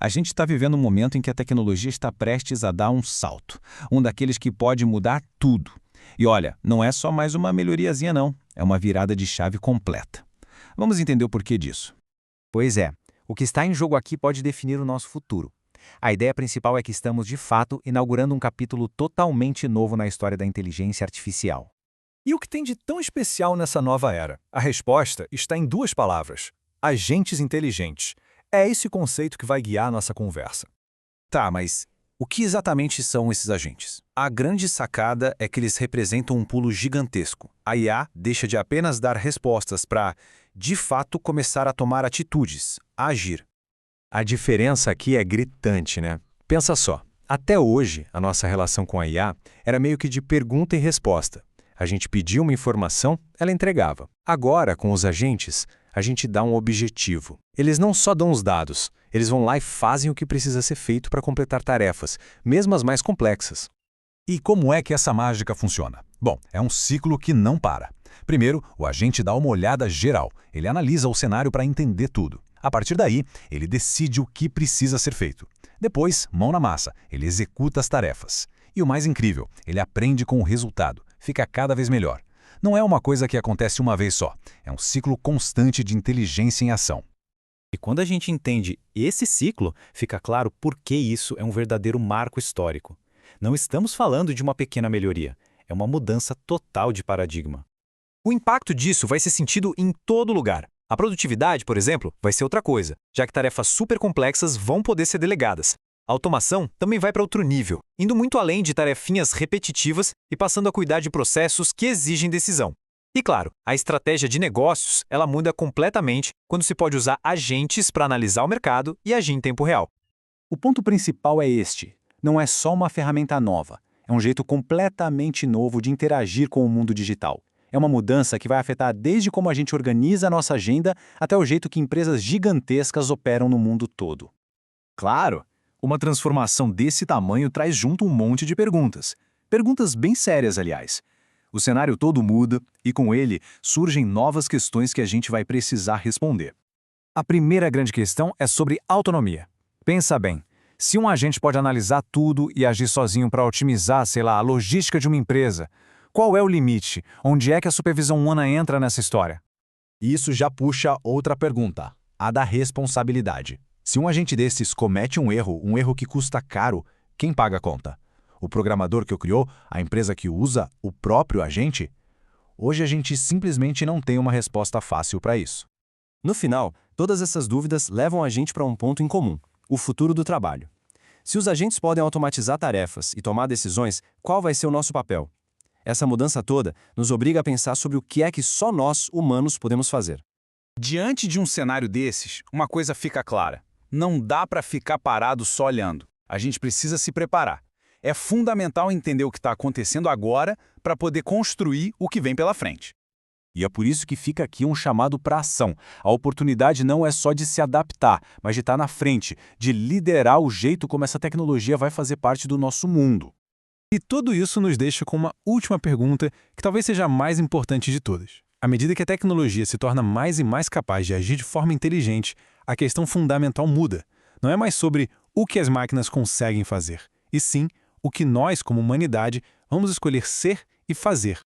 A gente está vivendo um momento em que a tecnologia está prestes a dar um salto, um daqueles que pode mudar tudo. E olha, não é só mais uma melhoriazinha não, é uma virada de chave completa. Vamos entender o porquê disso. Pois é, o que está em jogo aqui pode definir o nosso futuro. A ideia principal é que estamos, de fato, inaugurando um capítulo totalmente novo na história da inteligência artificial. E o que tem de tão especial nessa nova era? A resposta está em duas palavras: agentes inteligentes. É esse conceito que vai guiar nossa conversa. Tá, mas o que exatamente são esses agentes? A grande sacada é que eles representam um pulo gigantesco. A IA deixa de apenas dar respostas para, de fato, começar a tomar atitudes, a agir. A diferença aqui é gritante, né? Pensa só, até hoje a nossa relação com a IA era meio que de pergunta e resposta. A gente pedia uma informação, ela entregava. Agora, com os agentes, a gente dá um objetivo. Eles não só dão os dados, eles vão lá e fazem o que precisa ser feito para completar tarefas, mesmo as mais complexas. E como é que essa mágica funciona? Bom, é um ciclo que não para. Primeiro, o agente dá uma olhada geral. Ele analisa o cenário para entender tudo. A partir daí, ele decide o que precisa ser feito. Depois, mão na massa, ele executa as tarefas. E o mais incrível, ele aprende com o resultado, fica cada vez melhor. Não é uma coisa que acontece uma vez só, é um ciclo constante de inteligência em ação. E quando a gente entende esse ciclo, fica claro por que isso é um verdadeiro marco histórico. Não estamos falando de uma pequena melhoria, é uma mudança total de paradigma. O impacto disso vai ser sentido em todo lugar. A produtividade, por exemplo, vai ser outra coisa, já que tarefas super complexas vão poder ser delegadas. A automação também vai para outro nível, indo muito além de tarefinhas repetitivas e passando a cuidar de processos que exigem decisão. E claro, a estratégia de negócios, ela muda completamente quando se pode usar agentes para analisar o mercado e agir em tempo real. O ponto principal é este: não é só uma ferramenta nova, é um jeito completamente novo de interagir com o mundo digital. É uma mudança que vai afetar desde como a gente organiza a nossa agenda até o jeito que empresas gigantescas operam no mundo todo. Claro, uma transformação desse tamanho traz junto um monte de perguntas. Perguntas bem sérias, aliás. O cenário todo muda e, com ele, surgem novas questões que a gente vai precisar responder. A primeira grande questão é sobre autonomia. Pensa bem, se um agente pode analisar tudo e agir sozinho para otimizar, sei lá, a logística de uma empresa, qual é o limite? Onde é que a supervisão humana entra nessa história? Isso já puxa outra pergunta, a da responsabilidade. Se um agente desses comete um erro que custa caro, quem paga a conta? O programador que o criou? A empresa que usa? O próprio agente? Hoje a gente simplesmente não tem uma resposta fácil para isso. No final, todas essas dúvidas levam a gente para um ponto em comum: o futuro do trabalho. Se os agentes podem automatizar tarefas e tomar decisões, qual vai ser o nosso papel? Essa mudança toda nos obriga a pensar sobre o que é que só nós, humanos, podemos fazer. Diante de um cenário desses, uma coisa fica clara. Não dá para ficar parado só olhando. A gente precisa se preparar. É fundamental entender o que está acontecendo agora para poder construir o que vem pela frente. E é por isso que fica aqui um chamado para ação. A oportunidade não é só de se adaptar, mas de estar na frente, de liderar o jeito como essa tecnologia vai fazer parte do nosso mundo. E tudo isso nos deixa com uma última pergunta, que talvez seja a mais importante de todas. À medida que a tecnologia se torna mais e mais capaz de agir de forma inteligente, a questão fundamental muda. Não é mais sobre o que as máquinas conseguem fazer, e sim o que nós, como humanidade, vamos escolher ser e fazer